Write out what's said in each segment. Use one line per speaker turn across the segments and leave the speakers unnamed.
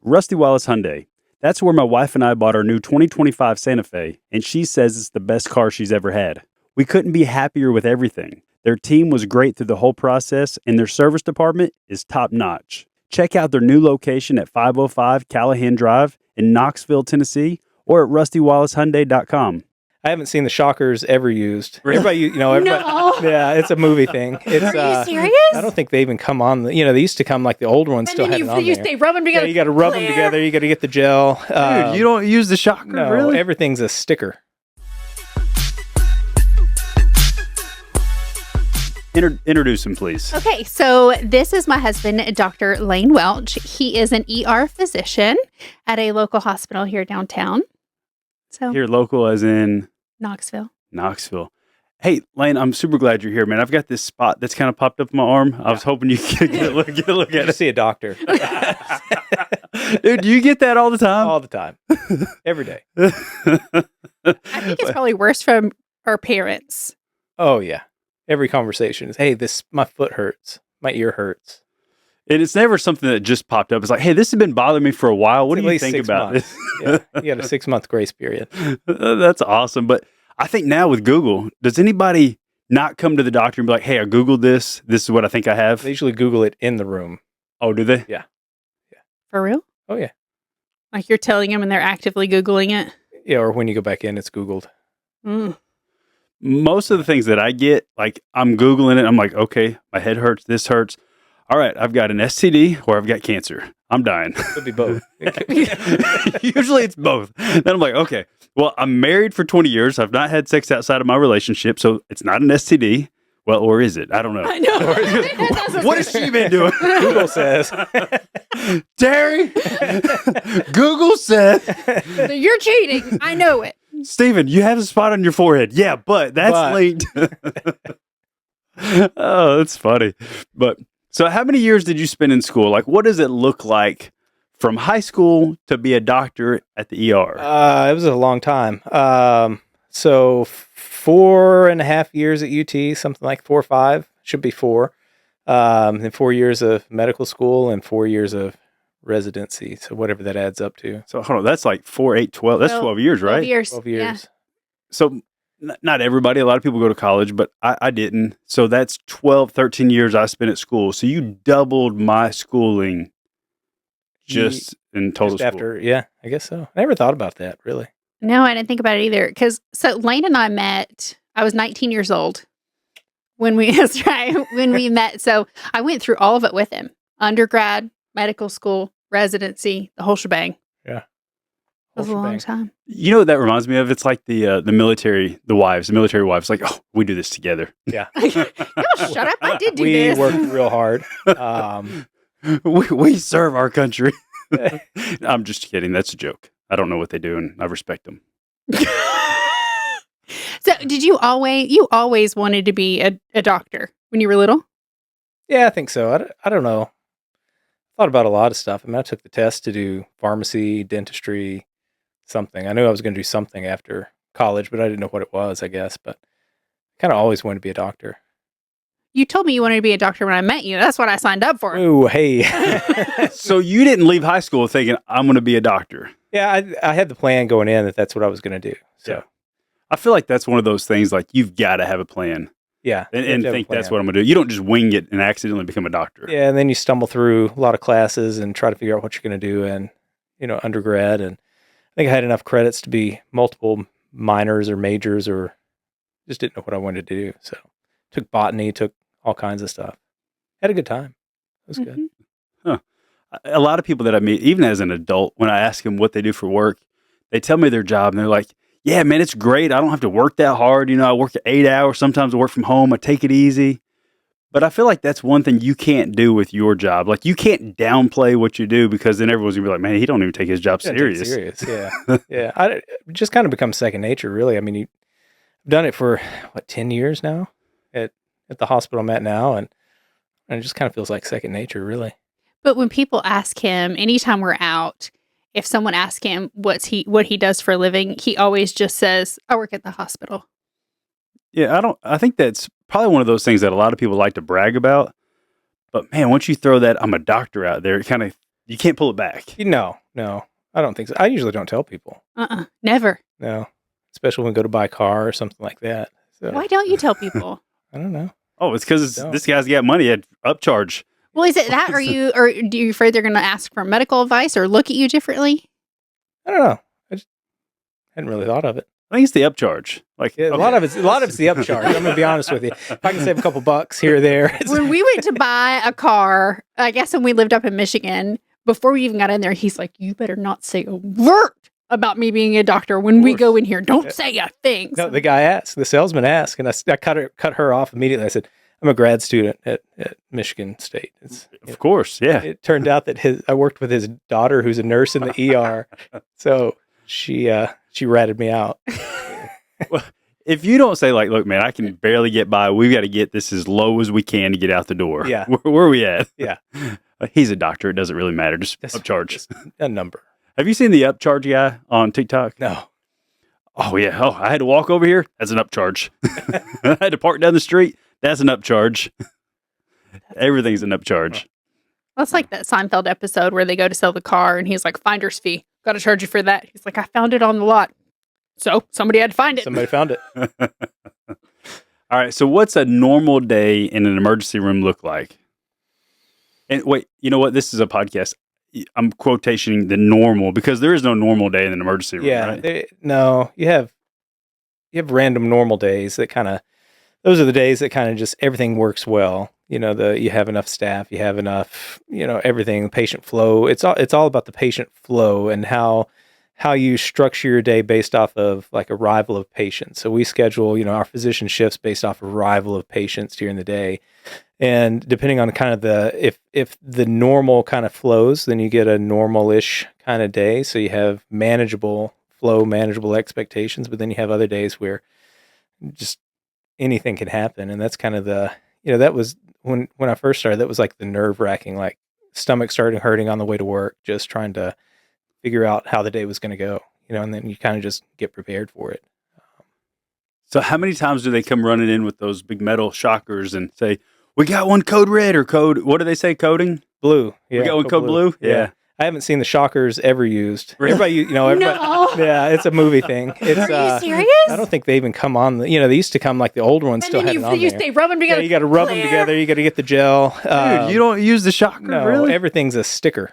Rusty Wallace Hyundai. That's where my wife and I bought our new 2025 Santa Fe, and she says it's the best car she's ever had. We couldn't be happier with everything. Their team was great through the whole process, and their service department is top-notch. Check out their new location at 505 Callahan Drive in Knoxville, Tennessee, or at rustywallacehyundai.com.
I haven't seen the shockers ever used.
Really?
Everybody,
No.
yeah, it's a movie thing. It's,
Are you serious?
I don't think they even come on. They used to come like the old ones
And
still
then
had it on
you
there.
stay rubbing together.
Yeah, you got to rub them together. You got to get the gel.
Dude, you don't use the shocker,
No,
really?
everything's a sticker.
Introduce him, please.
Okay, so this is my husband, Dr. Lane Welch. He is an ER physician at a local hospital here downtown. So
Here, local as in
Knoxville.
Knoxville. Hey, Lane, I'm super glad you're here, man. I've got this spot that's kind of popped up on my arm. I was hoping you could get a look
You
at
just
it.
see a doctor
Dude, do you get that all the time?
all the time, every day.
I think it's probably worse from our parents.
Oh yeah, every conversation is, "Hey, my foot hurts, my ear hurts."
And it's never something that just popped up. It's like, hey, this has been bothering me for a while. What
At
do you
least
think
6
about
months.
this?
Yeah, you got a 6-month grace period.
That's awesome. But I think now with Google, does anybody not come to the doctor and be like, hey, I Googled this. This is what I think I have?
They usually Google it in the room.
Oh, do they?
For real?
Oh yeah,
Like you're telling them and they're actively Googling it?
yeah. Or when you go back in, it's Googled.
Mm.
Most of the things that I get, like I'm Googling it. I'm like, okay, my head hurts. This hurts. All right, I've got an STD or I've got cancer. I'm dying.
Could be both.
Usually it's both. Then I'm like, okay, well, I'm married for 20 years. I've not had sex outside of my relationship, so it's not an STD. Well, or is it? I don't know.
I know.
What has she been doing?
Google says.
Terry, Google said,
You're cheating. I know it.
Steven, you have a spot on your forehead. Yeah, but that's
But.
linked. Oh, that's funny. But so how many years did you spend in school? Like, what does it look like from high school to be a doctor at the ER?
It was a long time. So 4.5 years at UT, something like 4 or 5, should be 4. And 4 years of medical school and 4 years of residency. So whatever that adds up to.
So hold on, that's like 4, 8, 12. That's 12 years,
12
right?
years.
12
Yeah.
years.
So not everybody, a lot of people go to college, but I didn't. So that's 12, 13 years I spent at school. So you doubled my schooling just in total
Just after, yeah, I guess so. I never thought about that, really.
No, I didn't think about it either. So Lane and I met, I was 19 years old when we, that's right, when we met. So I went through all of it with him. Undergrad, medical school, residency, the whole shebang.
Yeah.
It was a long time.
You know what that reminds me of? It's like the military, the military wives, like, oh, we do this together.
Yeah.
No, shut up. I did do
We
this.
worked real hard.
we serve our country. I'm just kidding. That's a joke. I don't know what they do, and I respect them.
So did you always wanted to be a doctor when you were little?
Yeah, I think so. I don't know. Thought about a lot of stuff. I mean, I took the test to do pharmacy, dentistry, something. I knew I was going to do something after college, but I didn't know what it was, I guess. But I kind of always wanted to be a doctor.
You told me you wanted to be a doctor when I met you. That's what I signed up for.
Oh, hey.
So you didn't leave high school thinking, I'm going to be a doctor.
Yeah, I had the plan going in that that's what I was going to do. So,
Yeah. I feel like that's one of those things, like, you've got to have a plan
yeah.
and
you have to have a
think that's
plan.
what I'm going to do. You don't just wing it and accidentally become a doctor.
Yeah, and then you stumble through a lot of classes and try to figure out what you're going to do in, undergrad. And I think I had enough credits to be multiple minors or majors, or just didn't know what I wanted to do. So took botany, took all kinds of stuff. Had a good time. It was good.
Mhm.
A lot of people that I meet, even as an adult, when I ask them what they do for work, they tell me their job and they're like, yeah, man, it's great. I don't have to work that hard. I work at 8 hours. Sometimes I work from home. I take it easy. But I feel like that's one thing you can't do with your job. Like, you can't downplay what you do, because then everyone's going to be like, man, he don't even take his job
Yeah, take it
serious.
serious. Yeah. Yeah. It just kind of becomes second nature, really. I mean, you've done it for, 10 years now at the hospital I'm at now. And it just kind of feels like second nature, really.
But when people ask him, anytime we're out, if someone asks him what he does for a living, he always just says, I work at the hospital.
Yeah, I think that's probably one of those things that a lot of people like to brag about. But man, once you throw that I'm a doctor out there, it kind of, You can't pull it back.
No, I don't think so. I usually don't tell people.
Never.
No, especially when we go to buy a car or something like that. So,
Why don't you tell people?
I don't know.
Oh, it's because this guy's got money at upcharge.
Well, is it that, or do you afraid they're going to ask for medical advice or look at you differently?
I don't know. I just hadn't really thought of it.
I think it's the upcharge. Like
A lot of it's the upcharge. I'm gonna be honest with you. If I can save a couple bucks here or there.
When we went to buy a car, I guess when we lived up in Michigan, before we even got in there, he's like, "You better not say a word about me being a doctor when we go in here. Don't say a thing."
No, the guy asked, the salesman asked, and I cut her off immediately. I said, "I'm a grad student at Michigan State."
Of course, yeah.
It turned out that I worked with his daughter, who's a nurse in the ER, so she ratted me out.
Well, if you don't say like, "Look, man, I can barely get by. We've got to get this as low as we can to get out the door."
Yeah.
Where are we at?
Yeah.
He's a doctor. It doesn't really matter. Just upcharge.
Just a number.
Have you seen the upcharge guy on TikTok?
No.
Oh, yeah. Oh, I had to walk over here. That's an upcharge. I had to park down the street. That's an upcharge. Everything's an upcharge.
That's like that Seinfeld episode where they go to sell the car and he's like, "Finder's fee. Got to charge you for that." He's like, "I found it on the lot." So somebody had to find it.
Somebody found it.
All right. So what's a normal day in an emergency room look like? And wait, you know what? This is a podcast. I'm quotationing the normal because there is no normal day in an emergency room.
Yeah.
Right?
No, you have random normal days that those are the days that kind of just everything works well. You know, you have enough staff, you have enough, everything, patient flow. It's all about the patient flow and how you structure your day based off of like arrival of patients. So we schedule, our physician shifts based off arrival of patients during the day. And depending on kind of if the normal kind of flows, then you get a normal-ish kind of day. So you have manageable flow, manageable expectations, but then you have other days where just anything can happen. And that's kind of that was when I first started, that was like the nerve-wracking, like stomach started hurting on the way to work, just trying to figure out how the day was going to go, and then you kind of just get prepared for it.
So how many times do they come running in with those big metal shockers and say, "We got one code red," or what do they say, coding?
Blue. Yeah,
we got one code blue? Yeah.
I haven't seen the shockers ever used.
Really?
Everybody,
No.
yeah, it's a movie thing. It's,
Are you serious?
I don't think they even come on. They used to come like the old ones
And
still
then
had it on
you
there.
stay rub them together.
Yeah, you got to rub them together. You got to get the gel.
Dude, you don't use the shocker,
No,
really?
everything's a sticker.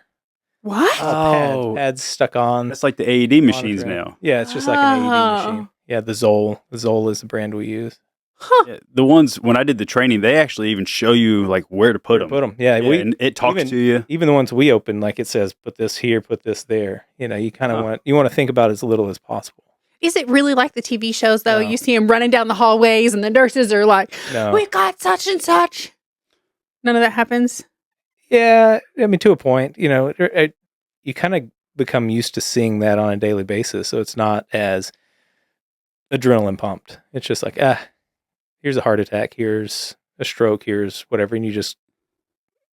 What?
Oh.
Pads stuck on.
That's like the AED machines now.
Yeah, it's just like an AED machine. Yeah, the Zoll. The Zoll is the brand we use.
Huh.
Yeah, the ones, when I did the training, they actually even show you like where to put them.
Yeah,
and it talks to you.
Even the ones we open, like it says, put this here, put this there. You kind of want to think about as little as possible.
Is it really like the TV shows, though?
No.
You see them running down the hallways and the nurses are like,
No.
"We got such and such." None of that happens?
Yeah, I mean, to a point, you kind of become used to seeing that on a daily basis. So it's not as adrenaline pumped. It's just like, here's a heart attack, here's a stroke, here's whatever. And you just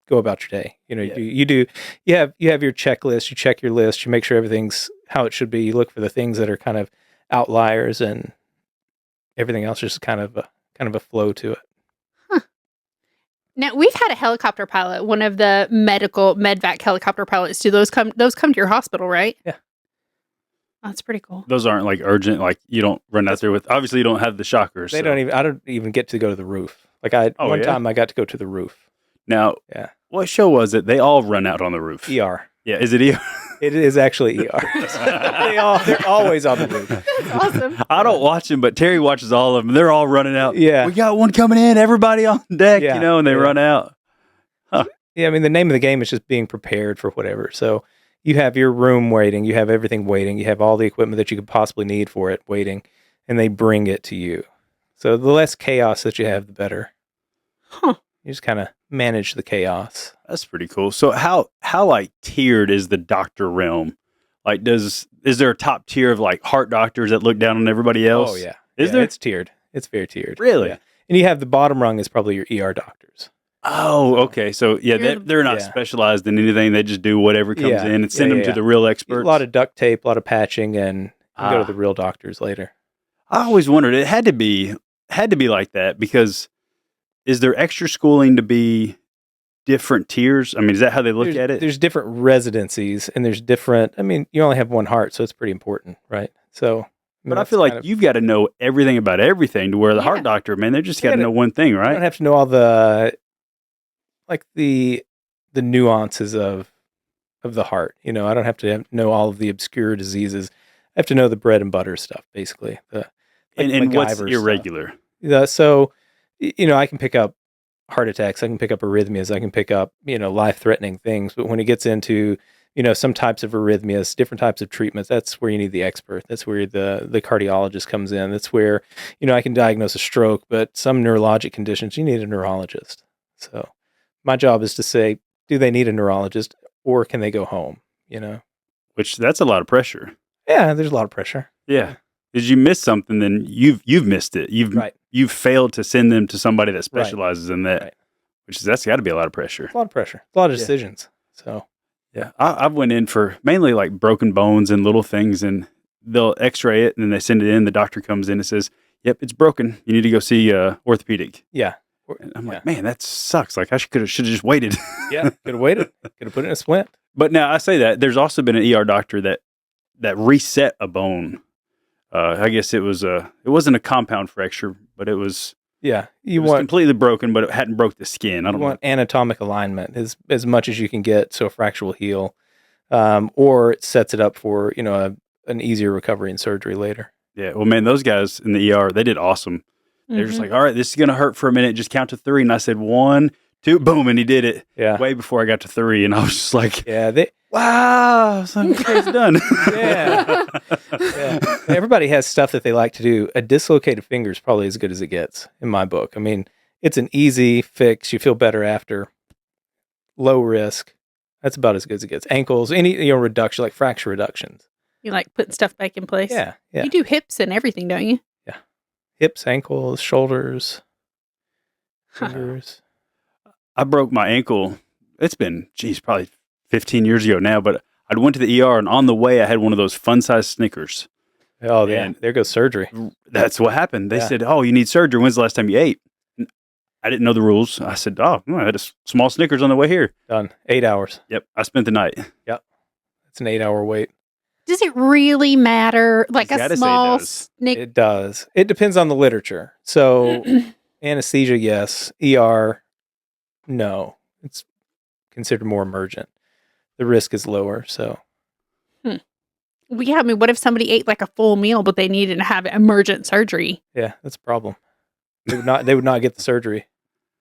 go about your day. You have your checklist, you check your list, you make sure everything's how it should be. You look for the things that are kind of outliers, and everything else is just kind of a flow to it.
Now, we've had a helicopter pilot, one of the medvac helicopter pilots. Do those come to your hospital, right?
Yeah.
Oh, that's pretty cool.
Those aren't like urgent, like you don't run out there with, obviously you don't have the shockers.
I don't even get to go to the roof. Like one time I got to go to the roof.
Now,
Yeah.
what show was it? They all run out on the roof.
ER.
Yeah, is it ER?
It is actually ER. They're always on the roof.
That's awesome.
I don't watch them, but Terry watches all of them. They're all running out.
Yeah.
We got one coming in, everybody on deck,
Yeah,
and they
yeah.
run out.
Yeah, I mean, the name of the game is just being prepared for whatever. So you have your room waiting, you have everything waiting, you have all the equipment that you could possibly need for it waiting, and they bring it to you. So the less chaos that you have, the better.
Huh.
You just kind of manage the chaos.
That's pretty cool. So how like tiered is the doctor realm? Like is there a top tier of like heart doctors that look down on everybody else?
Oh, yeah.
Is
Yeah,
there?
It's tiered. It's very tiered.
Really?
Yeah. And you have the bottom rung is probably your ER doctors.
Oh, okay. So yeah, they're not
Yeah.
specialized in anything. They just do whatever comes
Yeah.
in and send
Yeah,
them to
yeah.
the real experts.
A lot of duct tape, a lot of patching, and you go
Ah.
to the real doctors later.
I always wondered, it had to be like that because is there extra schooling to be different tiers? I mean, is that how they look at it?
There's different residencies, and there's different. I mean, you only have one heart, so it's pretty important, right? So,
But I feel like you've got to know everything about everything to where the heart doctor, man, they just got to know one thing, right?
You don't have to know all the nuances of the heart. You know, I don't have to know all of the obscure diseases. I have to know the bread and butter stuff, basically.
And what's irregular?
So, you know, I can pick up heart attacks. I can pick up arrhythmias. I can pick up, you know, life-threatening things. But when it gets into, you know, some types of arrhythmias, different types of treatments, that's where you need the expert. That's where the cardiologist comes in. That's where, you know, I can diagnose a stroke, but some neurologic conditions, you need a neurologist. So my job is to say, do they need a neurologist or can they go home, you know?
Which, that's a lot of pressure.
Yeah, there's a lot of pressure.
Yeah. Did you miss something, then you've missed it. You've failed to send them to somebody that specializes in that, that's got to be a lot of pressure.
A lot of pressure. A lot of decisions. So,
yeah, I've went in for mainly like broken bones and little things, and they'll X-ray it, and then they send it in. The doctor comes in and says, "Yep, it's broken. You need to go see orthopedic."
Yeah,
and I'm like, man, that sucks. Like I should have just waited.
Yeah, could have waited. Could have put it in a splint.
But now I say that there's also been an ER doctor that reset a bone. I guess it wasn't a compound fracture, but it was.
Yeah,
it was completely broken, but it hadn't broke the skin. I don't
want anatomic alignment as much as you can get, so a fracture will heal, or it sets it up for, you know, an easier recovery and surgery later.
Yeah, well, man, those guys in the ER, they did awesome. They're just like, all right, this is gonna hurt for a minute. Just count to 3, and I said 1, 2, boom, and he did it.
Yeah,
way before I got to 3, and I was just like,
yeah,
wow, so it's done.
Yeah. Yeah. Everybody has stuff that they like to do. A dislocated finger is probably as good as it gets in my book. I mean, it's an easy fix. You feel better after. Low risk. That's about as good as it gets. Ankles, any reduction, like fracture reductions.
You like putting stuff back in place?
Yeah.
You do hips and everything, don't you?
Yeah. Hips, ankles, shoulders, fingers.
I broke my ankle. It's been, probably 15 years ago now, but I went to the ER, and on the way, I had one of those fun-sized Snickers.
Oh, yeah. There goes surgery.
That's what happened. They said, oh, you need surgery. When's the last time you ate? I didn't know the rules. I said, I had a small Snickers on the way here.
Done. 8 hours.
Yep. I spent the night.
Yep. It's an 8-hour wait.
Does it really matter? Like a small Snickers?
It does. It depends on the literature. So anesthesia, yes. ER, no. It's considered more emergent. The risk is lower, so.
Well, yeah, I mean, what if somebody ate like a full meal, but they needed to have emergent surgery?
Yeah, that's a problem. They would not get the surgery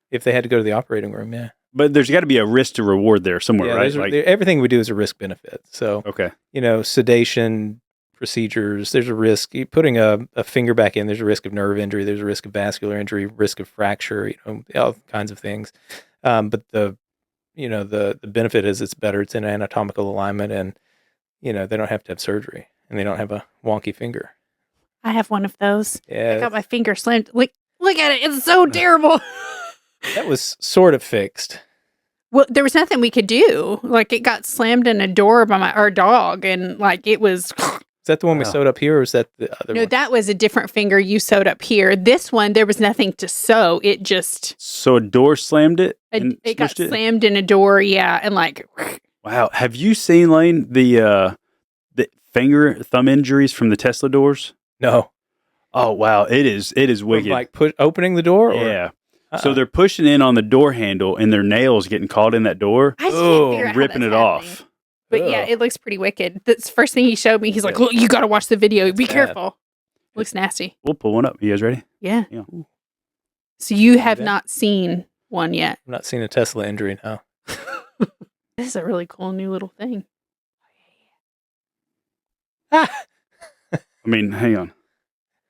if they had to go to the operating room, yeah.
But there's got to be a risk to reward there somewhere, right?
Everything we do is a risk benefit. So,
okay.
You know, sedation procedures, there's a risk. Putting a finger back in, there's a risk of nerve injury, there's a risk of vascular injury, risk of fracture, you know, all kinds of things. But the benefit is it's better. It's in anatomical alignment, and, you know, they don't have to have surgery, and they don't have a wonky finger.
I have one of those.
Yeah.
I got my finger slammed. Look at it. It's so terrible.
That was sort of fixed.
Well, there was nothing we could do. Like, it got slammed in a door by our dog, and like it was.
Is that the one we sewed up here, or is that the other one?
No, that was a different finger you sewed up here. This one, there was nothing to sew. It just.
So a door slammed it?
It got slammed in a door, yeah, and like.
Wow. Have you seen, Lane, the thumb injuries from the Tesla doors?
No.
Oh, wow. It is wicked.
Like opening the door? Or?
Yeah. So they're pushing in on the door handle, and their nails getting caught in that door.
I just can't figure out how
ripping
that's
it off.
But yeah, it looks pretty wicked. That's the first thing he showed me. He's like, look, you got to watch the video. Be careful. Looks nasty.
We'll pull one up. You guys ready?
Yeah. So you have not seen one yet?
I've not seen a Tesla injury, no.
This is a really cool new little thing.
I mean, hang on.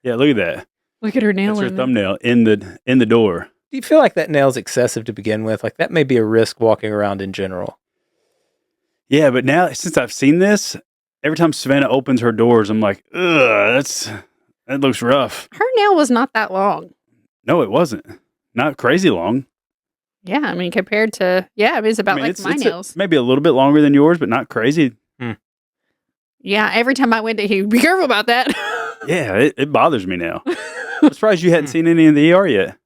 Yeah, look at that.
Look at her nail.
That's her thumbnail in the door.
Do you feel like that nail's excessive to begin with? Like that may be a risk walking around in general.
Yeah, but now since I've seen this, every time Savannah opens her doors, I'm like, ugh, that looks rough.
Her nail was not that long.
No, it wasn't. Not crazy long.
Yeah, I mean, compared to, it's about like my nails.
Maybe a little bit longer than yours, but not crazy.
Yeah, every time I went to be careful about that.
Yeah, it bothers me now. I'm surprised you hadn't seen any in the ER yet.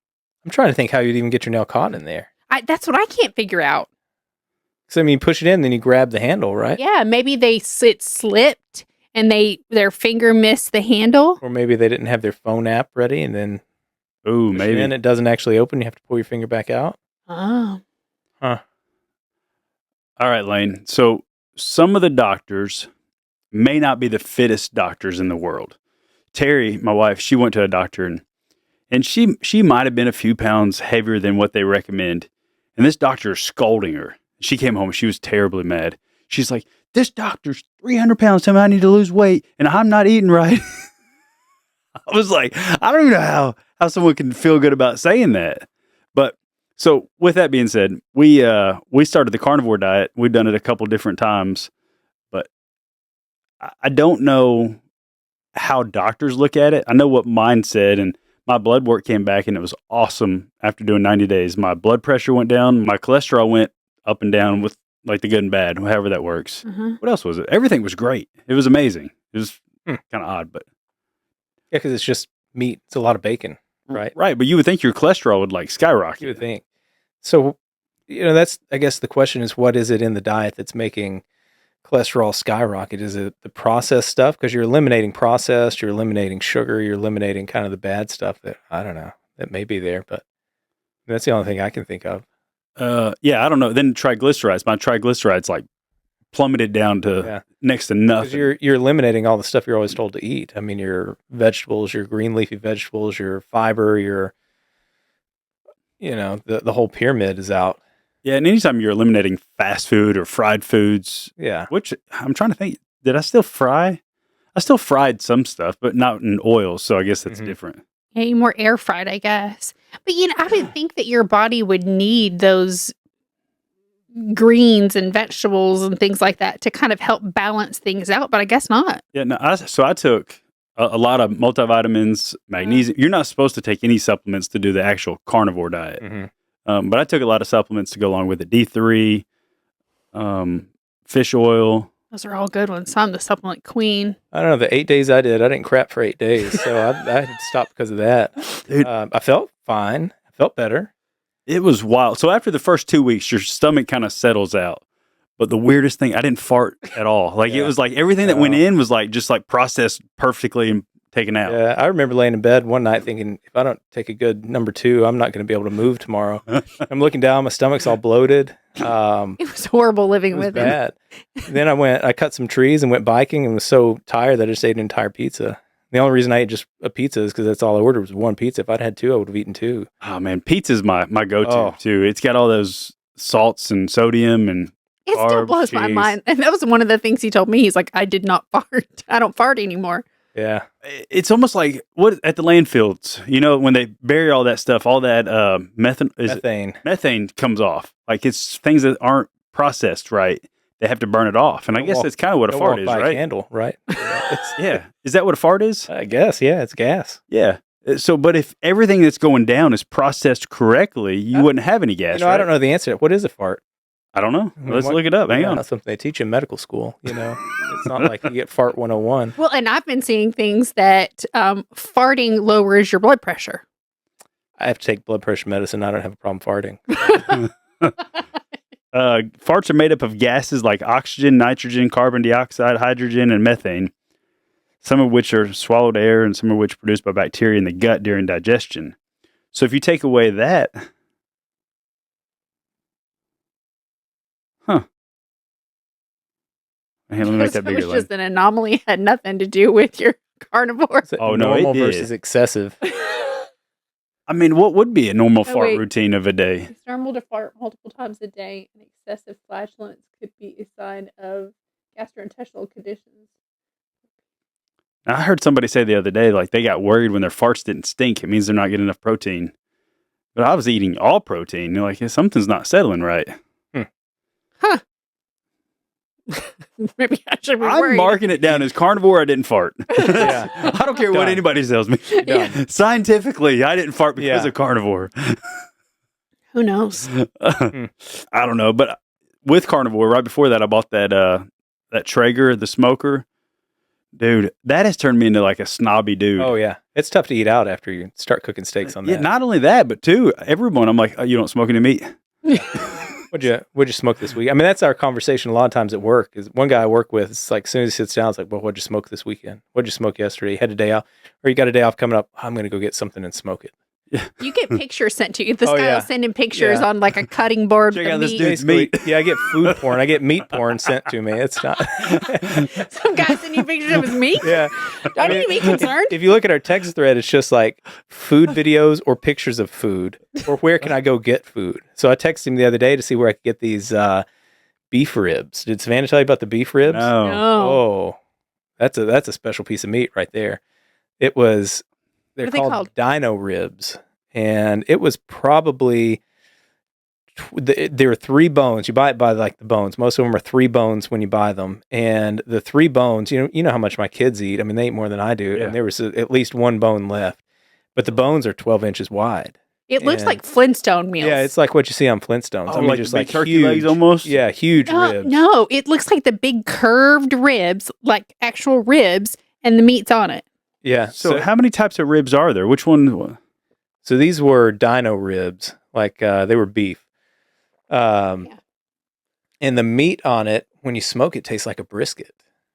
I'm trying to think how you'd even get your nail caught in there.
That's what I can't figure out.
So I mean, you push it in, then you grab the handle, right?
Yeah, maybe it slipped and their finger missed the handle.
Or maybe they didn't have their phone app ready, and then
Ooh, maybe.
And it doesn't actually open. You have to pull your finger back out.
Oh.
Huh.
All right, Lane. So some of the doctors may not be the fittest doctors in the world. Terry, my wife, she went to a doctor and she might have been a few pounds heavier than what they recommend. And this doctor is scolding her. She came home and she was terribly mad. She's like, this doctor's 300 pounds telling me I need to lose weight and I'm not eating right. I was like, I don't even know how someone can feel good about saying that. But so with that being said, we started the carnivore diet. We've done it a couple different times, but I don't know how doctors look at it. I know what mine said, and my blood work came back and it was awesome after doing 90 days. My blood pressure went down. My cholesterol went up and down with like the good and bad, however that works.
Mm-hmm.
What else was it? Everything was great. It was amazing. It was kind of odd, but
yeah, because it's just meat. It's a lot of bacon, right?
Right, but you would think your cholesterol would like skyrocket.
You would think. So, that's, I guess the question is, what is it in the diet that's making cholesterol skyrocket? Is it the processed stuff? Because you're eliminating processed, you're eliminating sugar, you're eliminating kind of the bad stuff that, I don't know, that may be there, but that's the only thing I can think of.
Yeah, I don't know. Then triglycerides. My triglycerides like plummeted down to next to nothing.
Because you're eliminating all the stuff you're always told to eat. I mean, your vegetables, your green leafy vegetables, your fiber, your, the whole pyramid is out.
Yeah, and anytime you're eliminating fast food or fried foods, which I'm trying to think, did I still fry? I still fried some stuff, but not in oil, so I guess that's different.
Yeah, more air fried, I guess. But I would think that your body would need those greens and vegetables and things like that to kind of help balance things out, but I guess not.
Yeah, no. So I took a lot of multivitamins, magnesium. You're not supposed to take any supplements to do the actual carnivore diet, but I took a lot of supplements to go along with it. D3, fish oil.
Those are all good ones. So I'm the supplement queen.
I don't know. The 8 days I didn't crap for 8 days, so I had to stop because of that.
Dude,
I felt fine. I felt better.
It was wild. So after the first 2 weeks, your stomach kind of settles out. But the weirdest thing, I didn't fart at all. Like it was like everything that went in was like just like processed perfectly and taken out.
Yeah, I remember laying in bed one night thinking, if I don't take a good number 2, I'm not going to be able to move tomorrow. I'm looking down, my stomach's all bloated.
It was horrible living with
bad. Then I cut some trees and went biking and was so tired that I just ate an entire pizza. The only reason I ate just a pizza is because that's all I ordered was one pizza. If I'd had 2, I would have eaten 2.
Oh man, pizza's my go-to too. It's got all those salts and sodium and
it
carbs,
still blows my mind. And that was one of the things he told me. He's like, I did not fart. I don't fart anymore.
Yeah.
It's almost like what at the landfills, when they bury all that stuff, all that methane comes off. Like it's things that aren't processed right. They have to burn it off. And I guess that's kind of what a fart is, right?
Candle, right?
Yeah. Is that what a fart is?
I guess, yeah, it's gas.
Yeah. So, but if everything that's going down is processed correctly, you wouldn't have any gas, right?
I don't know the answer. What is a fart?
I don't know. Let's look it up. Hang on.
That's something they teach in medical school, It's not like you get fart 101.
Well, and I've been seeing things that farting lowers your blood pressure.
I have to take blood pressure medicine. I don't have a problem farting.
Farts are made up of gases like oxygen, nitrogen, carbon dioxide, hydrogen, and methane, some of which are swallowed air and some of which are produced by bacteria in the gut during digestion. So if you take away that... Hey, let me make that bigger.
It was just an anomaly. Had nothing to do with your carnivore.
Normal versus excessive.
I mean, what would be a normal fart routine of a day?
It's normal to fart multiple times a day, and excessive flatulence could be a sign of gastrointestinal conditions.
I heard somebody say the other day, like they got worried when their farts didn't stink. It means they're not getting enough protein. But I was eating all protein. You're like, something's not settling right.
Huh. Maybe I should be worried.
I'm marking it down as carnivore. I didn't fart.
Yeah.
I don't care what anybody tells me.
Yeah.
Scientifically, I didn't fart because of carnivore.
Who knows?
I don't know. But with carnivore, right before that, I bought that Traeger, the smoker. Dude, that has turned me into like a snobby dude.
Oh, yeah. It's tough to eat out after you start cooking steaks on that.
Yeah, not only that, but too, everyone, I'm like, oh, you don't smoke any meat?
What'd you smoke this week? I mean, that's our conversation a lot of times at work. Is one guy I work with, it's like as soon as he sits down, it's like, well, what'd you smoke this weekend? What'd you smoke yesterday? You had a day off, or you got a day off coming up. I'm going to go get something and smoke it.
You get pictures sent to you. This guy
yeah.
will send him pictures
Yeah.
on like a cutting board
Check
with
out
the
this
meat.
dude's meat.
Yeah, I get food porn. I get meat porn sent to me. It's not.
Some guy sending you pictures of his meat.
Yeah.
Don't you be concerned?
If you look at our text thread, it's just like food videos or pictures of food, or where can I go get food? So I texted him the other day to see where I could get these beef ribs. Did Savannah tell you about the beef ribs?
No.
Oh, that's a special piece of meat right there. They're
What are they
called
called?
dino ribs, and it was probably there are 3 bones. You buy it by like the bones. Most of them are 3 bones when you buy them, and the 3 bones. You know how much my kids eat. I mean, they eat more than I do,
Yeah.
and there was at least 1 bone left, but the bones are 12 inches wide.
It looks
And-
like Flintstone meals.
Yeah, it's like what you see on Flintstones.
Oh, like
just
the big
like
turkey
huge,
legs almost?
Yeah, huge
no,
ribs.
no, it looks like the big curved ribs, like actual ribs, and the meat's on it.
Yeah.
So how many types of ribs are there? Which one?
So these were dino ribs, like they were beef. And the meat on it, when you smoke it, tastes like a brisket.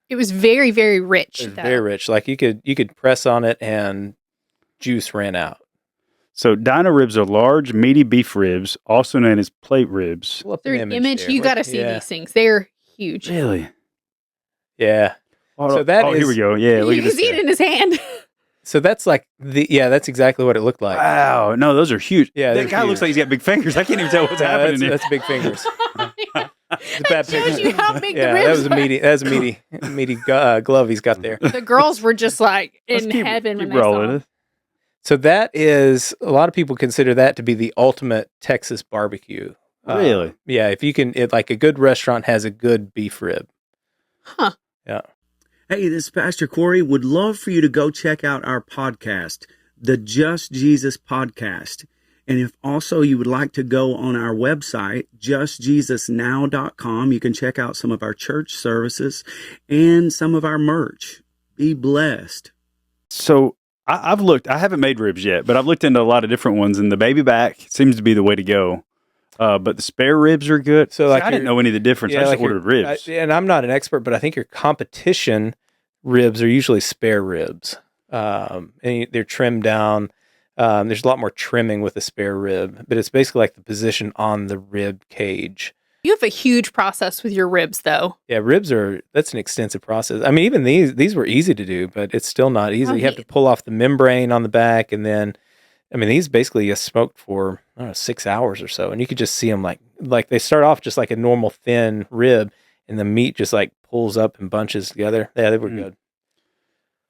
It was very, very rich.
It's
though.
very rich. Like you could press on it and juice ran out.
So dino ribs are large, meaty beef ribs, also known as plate ribs.
Pull up
They're
an
an image.
there.
You got to see these things. They're huge.
Really?
Yeah.
Oh,
So that
here
is-
we go. Yeah, look
You
at
can
this.
see it
guy.
in his hand.
So that's like that's exactly what it looked like.
Wow. No, those are huge.
Yeah,
That
they're
guy looks
huge.
like he's got big fingers. I can't even tell what's happening here.
That's big fingers. It's a bad
Shows
picture.
you how big
Yeah,
the ribs
that was a
are.
meaty. That was a meaty glove he's got there.
The girls were just like
Let's
in
keep-
heaven when
keep
they
rolling
saw
it.
it.
So that is a lot of people consider that to be the ultimate Texas barbecue.
Really?
Yeah, if you can, like a good restaurant has a good beef rib.
Huh.
Yeah.
Hey, this is Pastor Corey. Would love for you to go check out our podcast, the Just Jesus Podcast. And if also you would like to go on our website, justjesusnow.com, you can check out some of our church services and some of our merch. Be blessed.
So I've looked. I haven't made ribs yet, but I've looked into a lot of different ones, and the baby back seems to be the way to go. But the spare ribs are good.
So,
See,
like
I didn't know any of the difference. I just
like
ordered ribs.
and I'm not an expert, but I think your competition ribs are usually spare ribs. And they're trimmed down. There's a lot more trimming with a spare rib, but it's basically like the position on the rib cage.
You have a huge process with your ribs, though.
Yeah, that's an extensive process. I mean, even these were easy to do, but it's still not easy.
Oh,
You have to pull off the membrane on the back, and then, I mean, these basically get smoked for, I don't know, 6 hours or so, and you could just see them like they start off just like a normal thin rib, and the meat just like pulls up and bunches together. Yeah, they were good.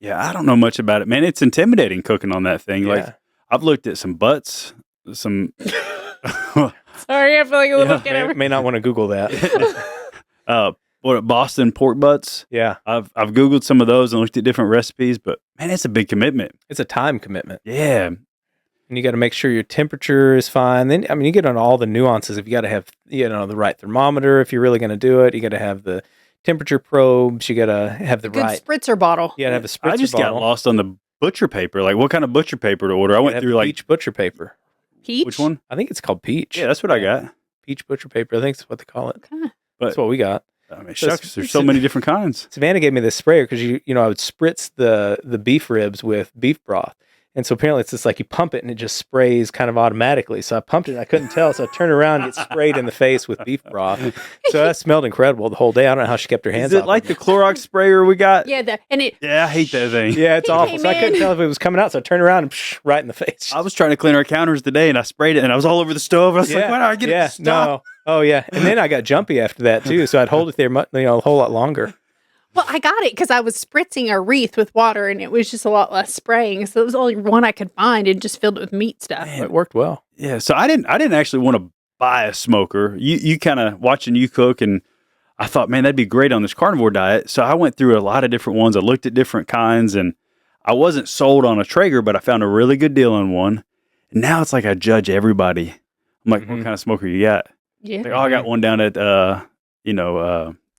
Yeah, I don't know much about it, man. It's intimidating cooking on that thing.
Yeah.
Like I've looked at some butts, some
Sorry, I feel like a little
May not want to Google that.
Boston pork butts.
Yeah,
I've Googled some of those and looked at different recipes, but man, it's a big commitment.
it's a time commitment.
Yeah.
And you got to make sure your temperature is fine. Then, I mean, you get on all the nuances. If you got to have, the right thermometer, if you're really going to do it, you got to have the temperature probes. You got to have the
Good
right.
spritzer bottle.
You got to have a spritzer
I just got
bottle.
lost on the butcher paper. Like what kind of butcher paper to order? I
You
went
gotta
through
have
like
peach butcher paper.
Peach?
which one?
I think it's called peach.
Yeah, that's what I got.
Peach butcher paper. I think that's what they call it.
Okay.
That's what we got.
I mean,
So
shucks, there's so many different kinds.
Savannah gave me this sprayer because I would spritz the beef ribs with beef broth. And so apparently it's just like you pump it and it just sprays kind of automatically. So I pumped it and I couldn't tell. So I turned around and get sprayed in the face with beef broth. So that smelled incredible the whole day. I don't know how she kept her hands
Is it
off
like
of
the Clorox sprayer we got?
Yeah, and it.
Yeah, I hate that thing.
Yeah, it's
He
awful.
came
So I couldn't
in.
tell if it was coming out. So I turned around and right in the face.
I was trying to clean our counters today, and I sprayed it, and I was all over the stove. I was like, "Why do I get it to stop?"
No. Oh, yeah. And then I got jumpy after that, too. So I'd hold it there a whole lot longer.
Well, I got it because I was spritzing a wreath with water, and it was just a lot less spraying. So it was only one I could find, and just filled it with meat stuff.
It worked well.
Yeah, so I didn't actually want to buy a smoker. You kind of watching you cook, and I thought, man, that'd be great on this carnivore diet. So I went through a lot of different ones. I looked at different kinds, and I wasn't sold on a Traeger, but I found a really good deal on one. And now it's like I judge everybody. I'm like, what kind of smoker you got?
Yeah.
Like, oh, I got one down at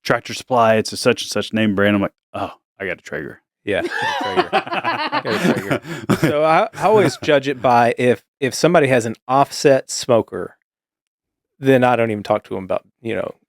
Tractor Supply. It's a such and such name brand. I'm like, oh, I got a Traeger.
Yeah. Got a Traeger. So I always judge it by if somebody has an offset smoker, then I don't even talk to them about,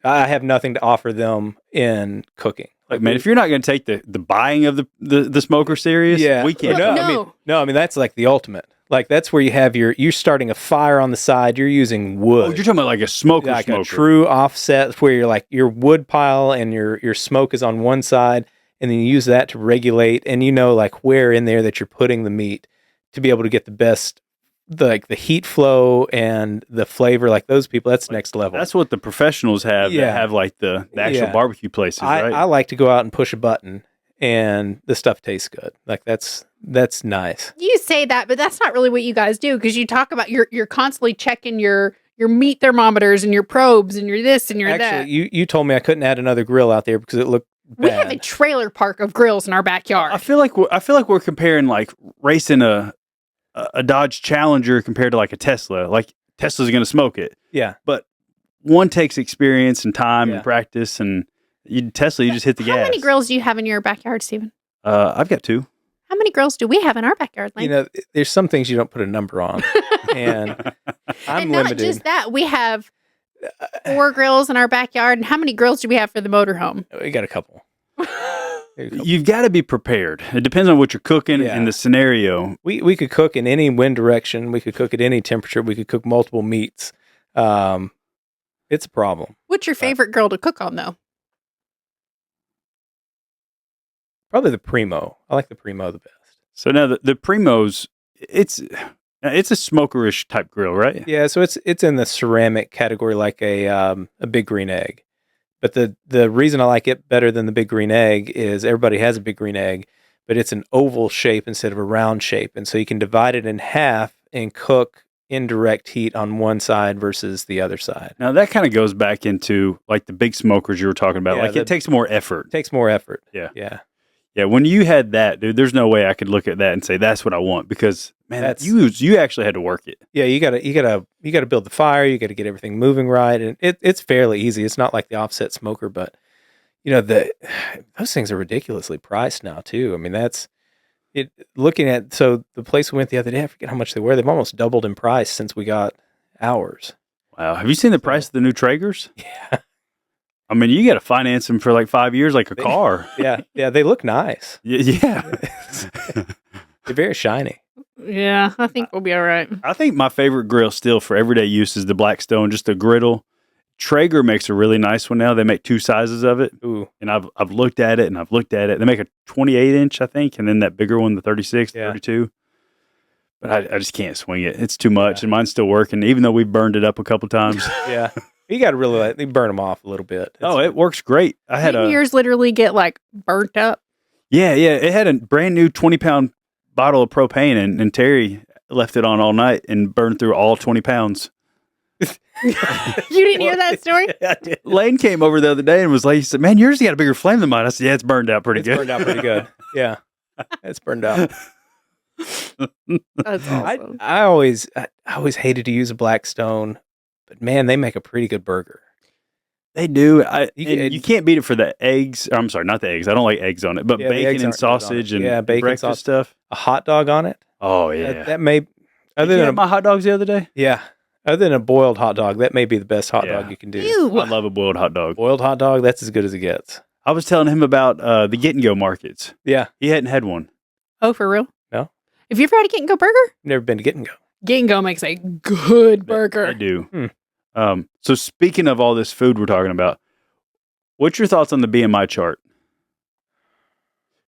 I have nothing to offer them in cooking.
Like, man, if you're not going to take the buying of the smoker serious, we can't.
I mean, that's like the ultimate. Like, that's where you have you're starting a fire on the side. You're using wood.
Oh, you're talking about like a smoker,
like a true offset where you're like your wood pile and your smoke is on one side, and then you use that to regulate, and like where in there that you're putting the meat to be able to get the best, the heat flow and the flavor. Like those people, that's next level.
That's what the professionals have. That have like the actual barbecue places, right?
I like to go out and push a button, and the stuff tastes good. Like that's nice.
You say that, but that's not really what you guys do, because you talk about you're constantly checking your meat thermometers and your probes and your this and your that.
Actually, you told me I couldn't add another grill out there because it looked bad.
We have a trailer park of grills in our backyard.
I feel like we're comparing like racing a Dodge Challenger compared to like a Tesla. Like Tesla's going to smoke it.
Yeah.
But one takes experience and time and practice, and Tesla, you just hit the gas.
How many grills do you have in your backyard, Stephen?
I've got 2.
How many grills do we have in our backyard, Lane?
There's some things you don't put a number on, and I'm
and not
limited.
just that, we have 4 grills in our backyard. And how many grills do we have for the motorhome?
We got a couple.
You've got to be prepared. It depends on what you're cooking and the scenario.
We could cook in any wind direction. We could cook at any temperature. We could cook multiple meats. It's a problem.
What's your favorite grill to cook on, though?
Probably the Primo. I like the Primo the best.
So now the Primos, it's a smokerish type grill, right?
Yeah, so it's in the ceramic category, like a Big Green Egg. But the reason I like it better than the Big Green Egg is everybody has a Big Green Egg, but it's an oval shape instead of a round shape, and so you can divide it in half and cook indirect heat on one side versus the other side.
Now that kind of goes back into like the big smokers you were talking about.
Yeah,
it takes more effort.
It takes more effort.
Yeah. When you had that, dude, there's no way I could look at that and say that's what I want, because man, you actually had to work it.
Yeah, you gotta build the fire. You got to get everything moving right, and it's fairly easy. It's not like the offset smoker, but those things are ridiculously priced now too. I mean, that's it. Looking at the place we went the other day, I forget how much they were. They've almost doubled in price since we got ours.
Wow, have you seen the price of the new Traegers?
Yeah.
I mean, you got to finance them for like 5 years, like a car.
Yeah, they look nice.
Yeah.
They're very shiny.
Yeah, I think we'll be all right.
I think my favorite grill still for everyday use is the Blackstone, just a griddle. Traeger makes a really nice one now. They make 2 sizes of it.
Ooh.
And I've looked at it and I've looked at it. They make a 28-inch, I think, and then that bigger one, the 36, 32. But I just can't swing it. It's too much, and mine's still working, even though we've burned it up a couple times.
Yeah. You got to really burn them off a little bit.
It works great. I had
yours literally get like burnt up.
Yeah. It had a brand new 20-pound bottle of propane, and Terry left it on all night and burned through all 20 pounds.
You didn't hear that story?
Yeah, I did.
Lane came over the other day and was like, he said, "Man, yours got a bigger flame than mine." I said, "Yeah, it's burned out pretty good."
It's burned out pretty good. Yeah, it's burned out.
That's awesome.
I always hated to use a Blackstone, but man, they make a pretty good burger.
They do. You can't beat it for the eggs. I'm sorry, not the eggs. I don't like eggs on it, but bacon and sausage and
bacon
breakfast
sausage
stuff.
A hot dog on it.
Oh yeah,
that may.
Other than my hot dogs the other day.
Yeah, other than a boiled hot dog, that may be the best hot dog you can do.
Ew.
I love a boiled hot dog.
Boiled hot dog, that's as good as it gets.
I was telling him about the Get and Go markets.
Yeah,
he hadn't had one.
Oh, for real?
No.
Have you ever had a Get and Go burger?
Never been to Get and Go.
Get and Go makes a good burger.
I do. So speaking of all this food we're talking about, what's your thoughts on the BMI chart?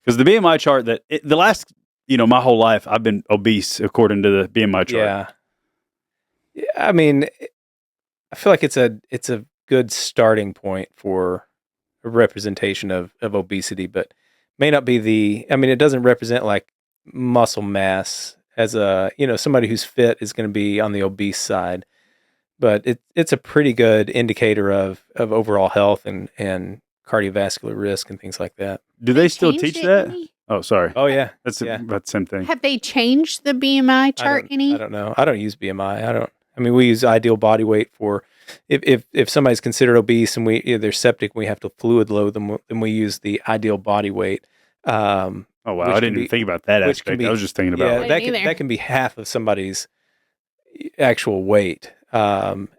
Because the BMI chart the last, my whole life I've been obese according to the BMI chart.
Yeah. I mean, I feel like it's a good starting point for a representation of obesity, but may not be it doesn't represent like muscle mass as somebody who's fit is going to be on the obese side, but it's a pretty good indicator of overall health and cardiovascular risk and things like that.
Do they still teach that? Oh, sorry.
Oh yeah.
That's about the same thing.
Have they changed the BMI chart any?
I don't know. I don't use BMI. We use ideal body weight for if somebody's considered obese and they're septic, we have to fluid load them, then we use the ideal body weight.
Oh wow, I didn't even think about that aspect. I was just thinking about
that can be half of somebody's actual weight.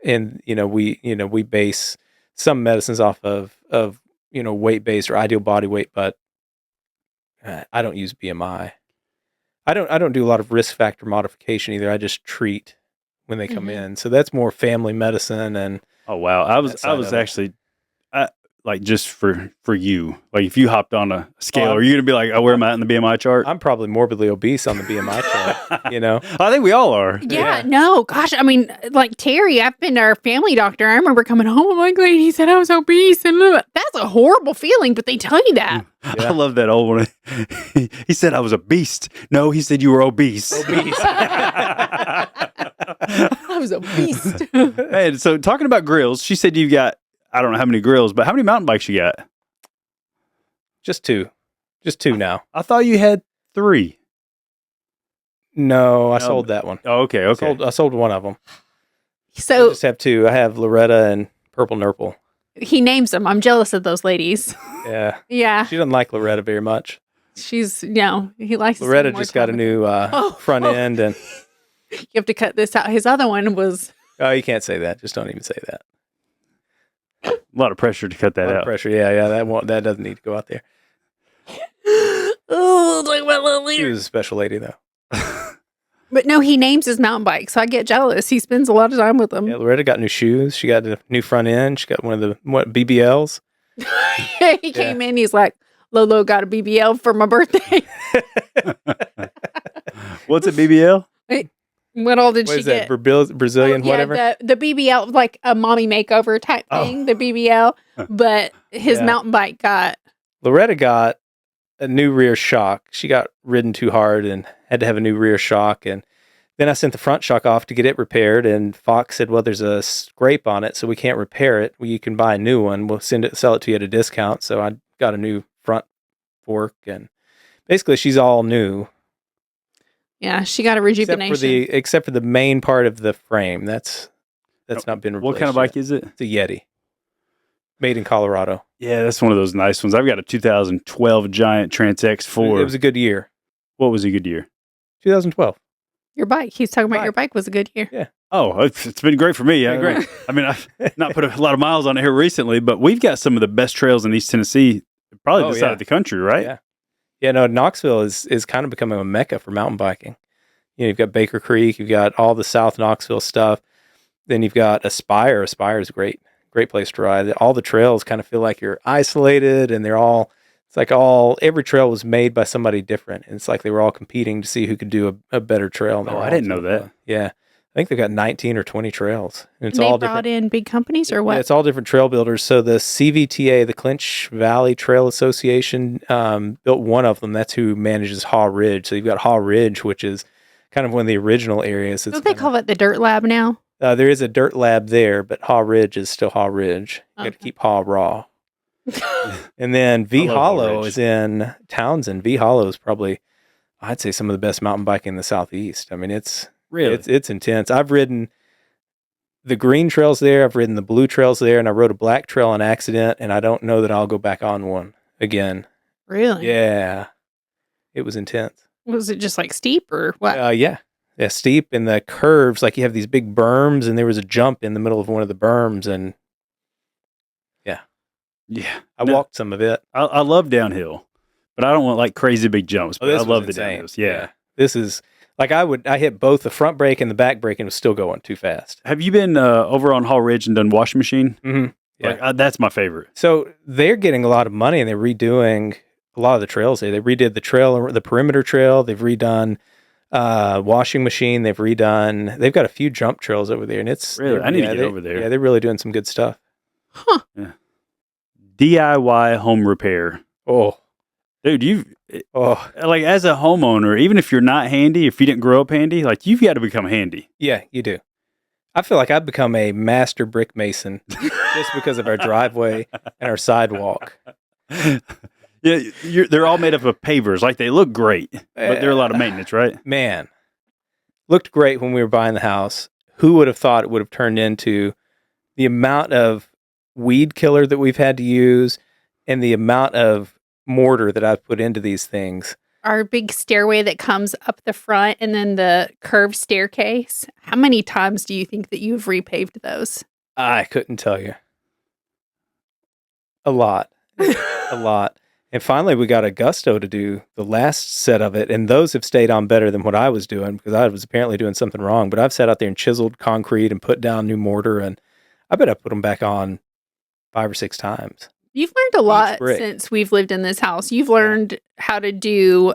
And we base some medicines off of weight based or ideal body weight, but I don't use BMI. I don't do a lot of risk factor modification either. I just treat when they come in. So that's more family medicine. And
Oh wow, I was actually, like, just for you, like, if you hopped on a scale, are you gonna be like, oh, where am I at in the BMI chart?
I'm probably morbidly obese on the BMI chart.
I think we all are.
Yeah, no, gosh. I mean, like Terry, I've been to our family doctor. I remember coming home, I'm like, he said I was obese. And that's a horrible feeling, but they tell you that.
I love that old one. He said I was a beast. No, he said you were obese.
I was a beast.
And so talking about grills, she said you've got, I don't know how many grills, but how many mountain bikes you got?
Just two now.
I thought you had 3.
No, I sold that one.
Oh, okay.
I sold one of them.
So
I just have 2. I have Loretta and Purple Nurple.
he names them. I'm jealous of those ladies.
Yeah.
Yeah.
She doesn't like Loretta very much.
He likes
Loretta just got a new front end, and
you have to cut this out. His other one was.
Oh, you can't say that. Just don't even say that.
A lot of pressure to cut that out.
Pressure. Yeah. That doesn't need to go out there.
Oh, talk about little
She was a special lady, though.
But no, he names his mountain bike, so I get jealous. He spends a lot of time with them.
Yeah, Loretta got new shoes. She got a new front end. She got one of the BBLs.
He came in. He's like, Lolo got a BBL for my birthday.
What's a BBL?
What all did
What
she
is that?
get?
Brazilian, whatever?
The BBL, like a mommy makeover type thing, the BBL. But his mountain bike got.
Loretta got a new rear shock. She got ridden too hard and had to have a new rear shock. And then I sent the front shock off to get it repaired. And Fox said, well, there's a scrape on it, so we can't repair it. Well, you can buy a new one. We'll sell it to you at a discount. So I got a new front fork. And basically, she's all new.
Yeah, she got a rejuvenation.
Except for the main part of the frame. That's not been replaced.
What kind of bike is it?
It's a Yeti. Made in Colorado.
Yeah, that's one of those nice ones. I've got a 2012 Giant Trans X4.
It was a good year.
What was a good year?
2012.
Your bike. He's talking about your bike was a good year.
Yeah.
Oh, it's been great for me.
Yeah, great.
I mean, I've not put a lot of miles on it here recently, but we've got some of the best trails in East Tennessee, probably this side of the country, right?
Yeah. Yeah, no, Knoxville is kind of becoming a mecca for mountain biking. You've got Baker Creek, you've got all the South Knoxville stuff. Then you've got Aspire. Aspire is great place to ride. All the trails kind of feel like you're isolated, and every trail was made by somebody different. And it's like they were all competing to see who could do a better trail.
Oh, I didn't know that.
Yeah. I think they've got 19 or 20 trails. And it's
they
all
brought
different.
in big companies or what?
Yeah, it's all different trail builders. So the CVTA, the Clinch Valley Trail Association, built one of them. That's who manages Haw Ridge. So you've got Haw Ridge, which is kind of one of the original areas.
Don't they call it the Dirt Lab now?
There is a dirt lab there, but Haw Ridge is still Haw Ridge. You got to keep Haw raw. And then V Hollow is in Townsend. V Hollow is probably, I'd say, some of the best mountain biking in the Southeast. I mean, it's intense. I've ridden the green trails there. I've ridden the blue trails there, and I rode a black trail on accident, and I don't know that I'll go back on one again.
Really?
Yeah. It was intense.
Was it just like steep or what?
Yeah, steep, and the curves, like you have these big berms, and there was a jump in the middle of one of the berms, and I walked some of it.
I love downhill, but I don't want like crazy big jumps. But I love the
insane.
downhills. Yeah.
This is like I hit both the front brake and the back brake and was still going too fast.
Have you been over on Haw Ridge and done Washing Machine?
Mm-hmm. Yeah,
like, that's my favorite.
So they're getting a lot of money, and they're redoing a lot of the trails there. They redid the trail, the perimeter trail. They've redone Washing Machine. They've got a few jump trails over there, and it's
really, I need to get over there.
Yeah, they're really doing some good stuff.
Huh.
Yeah. DIY home repair.
Oh,
dude, like as a homeowner, even if you're not handy, if you didn't grow up handy, like you've got to become handy.
Yeah, you do. I feel like I've become a master brick mason just because of our driveway and our sidewalk.
Yeah, they're all made up of pavers. Like they look great, but they're a lot of maintenance, right?
Man, looked great when we were buying the house. Who would have thought it would have turned into the amount of weed killer that we've had to use and the amount of mortar that I've put into these things?
our big stairway that comes up the front and then the curved staircase. How many times do you think that you've repaved those?
I couldn't tell you. A lot. A lot. And finally, we got Augusto to do the last set of it, and those have stayed on better than what I was doing because I was apparently doing something wrong. But I've sat out there and chiseled concrete and put down new mortar, and I bet I put them back on 5 or 6 times.
You've learned a lot
brick.
since we've lived in this house. You've learned how to do,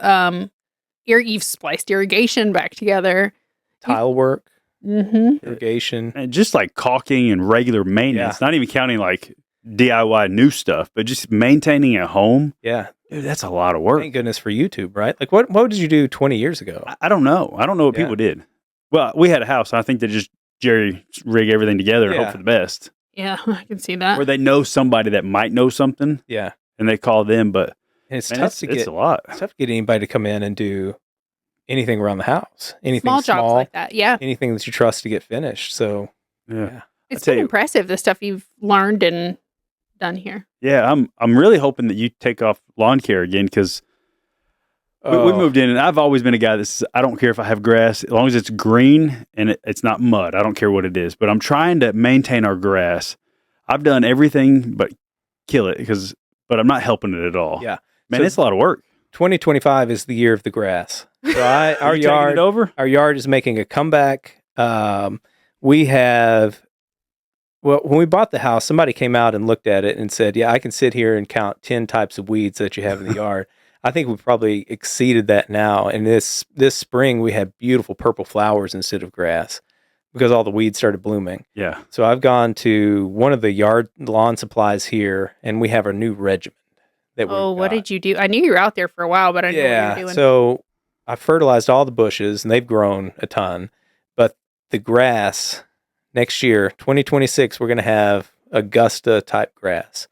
you've spliced irrigation back together.
Tile work,
Mm-hmm.
irrigation.
And just like caulking and regular maintenance, not even counting like DIY new stuff, but just maintaining a home.
Yeah.
Dude, that's a lot of work.
Thank goodness for YouTube, right? Like, what did you do 20 years ago?
I don't know. I don't know what people did. Well, we had a house. I think they just jerry rig everything together and hope for the best.
Yeah, I can see that.
Or they know somebody that might know something.
Yeah.
And they call them, but
And it's
man,
tough to
it's
get
a lot.
It's tough to get anybody to come in and do anything around the house. Anything
Small jobs like that, yeah.
Anything that you trust to get finished. So,
Yeah.
It's been impressive, the stuff you've learned and done here.
Yeah, I'm really hoping that you take off lawn care again because we moved in and I've always been a guy that says, I don't care if I have grass as long as it's green and it's not mud. I don't care what it is, but I'm trying to maintain our grass. I've done everything but kill it but I'm not helping it at all.
Yeah.
Man,
So
it's a lot of work.
2025 is the year of the grass. So our
You taking
yard
it over?
Our yard is making a comeback. We have, well, when we bought the house, somebody came out and looked at it and said, yeah, I can sit here and count 10 types of weeds that you have in the yard. I think we've probably exceeded that now. And this spring, we had beautiful purple flowers instead of grass because all the weeds started blooming.
Yeah.
So I've gone to one of the yard lawn supplies here, and we have a new regimen.
What did you do? I knew you were out there for a while, but I didn't know what you were doing.
So I fertilized all the bushes, and they've grown a ton. But the grass, next year, 2026, we're going to have Augusta-type grass.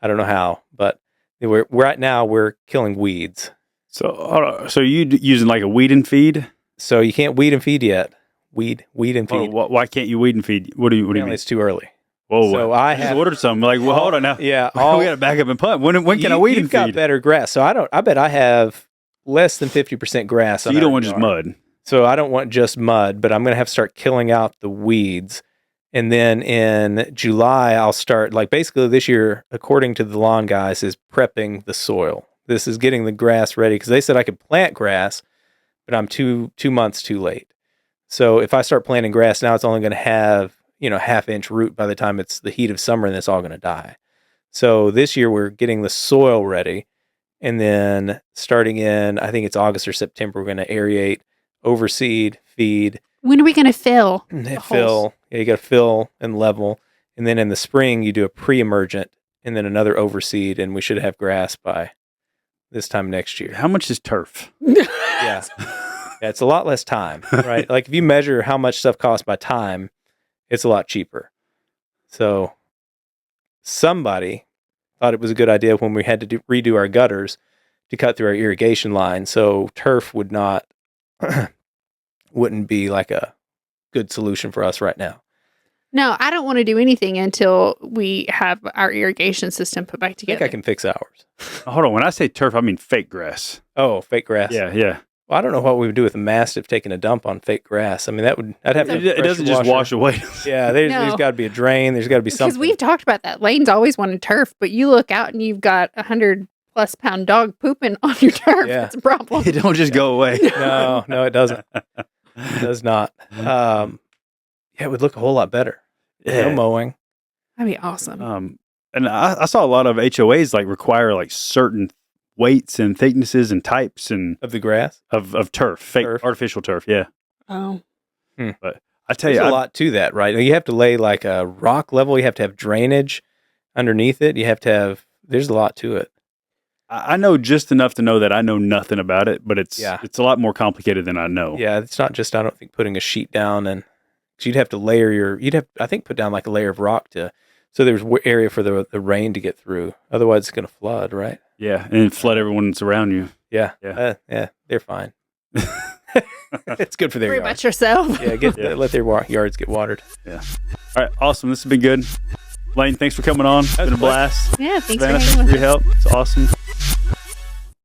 I don't know how, but right now we're killing weeds.
So you using like a weed and feed?
So you can't weed and feed yet. Weed and feed.
Why can't you weed and feed? What do you mean?
It's too early.
Whoa,
So
I just ordered something. Like, well, hold on now.
Yeah,
we got to back up and punt. When can I weed and
You've got
feed?
better grass. So I bet I have less than 50% grass.
So you don't want just mud.
So I don't want just mud, but I'm going to have to start killing out the weeds. And then in July, I'll start, like basically this year, according to the lawn guys, is prepping the soil. This is getting the grass ready because they said I could plant grass, but I'm 2 months too late. So if I start planting grass now, it's only going to have, half-inch root by the time it's the heat of summer and it's all going to die. So this year we're getting the soil ready. And then starting in, I think it's August or September, we're going to aerate, overseed, feed.
When are we going to fill?
Fill. Yeah, you got to fill and level. And then in the spring, you do a pre-emergent and then another overseed. And we should have grass by this time next year.
How much is turf?
Yeah. Yeah, it's a lot less time, right? Like if you measure how much stuff costs by time, it's a lot cheaper. So somebody thought it was a good idea when we had to redo our gutters to cut through our irrigation line. So turf wouldn't be like a good solution for us right now.
No, I don't want to do anything until we have our irrigation system put back
I
together.
think I can fix ours.
Hold on. When I say turf, I mean fake grass.
Oh, fake grass.
Yeah.
Well, I don't know what we would do with a mastiff taking a dump on fake grass. I mean, I'd have to.
It doesn't just wash away.
Yeah, there's got to be a drain. There's got to be something.
Because we've talked about that. Lane's always wanted turf, but you look out and you've got 100+ pound dog pooping on your turf.
Yeah.
That's a problem.
It don't just go away.
No, it doesn't. It does not. It would look a whole lot better.
Yeah.
No mowing.
That'd be awesome.
And I saw a lot of HOAs like require like certain weights and thicknesses and types and
Of the grass?
of turf, fake artificial turf. Yeah.
Oh.
But I tell
There's
you,
a lot to that, right? You have to lay like a rock level. You have to have drainage underneath it. You have to have, there's a lot to it.
I know just enough to know that I know nothing about it, but it's a lot more complicated than I know.
Yeah, it's not just, I don't think, putting a sheet down and, because you'd have to layer I think, put down like a layer of rock so there's area for the rain to get through. Otherwise, it's going to flood, right?
Yeah, and flood everyone that's around you.
Yeah. They're fine. It's good for their
Worry
yard.
about yourself.
Yeah, let their yards get watered.
Yeah. All right, awesome. This has been good. Lane, thanks for coming on. It's been a blast.
Yeah, thanks
Savannah,
for
thanks
hanging
for
with
your
us.
help. It's awesome.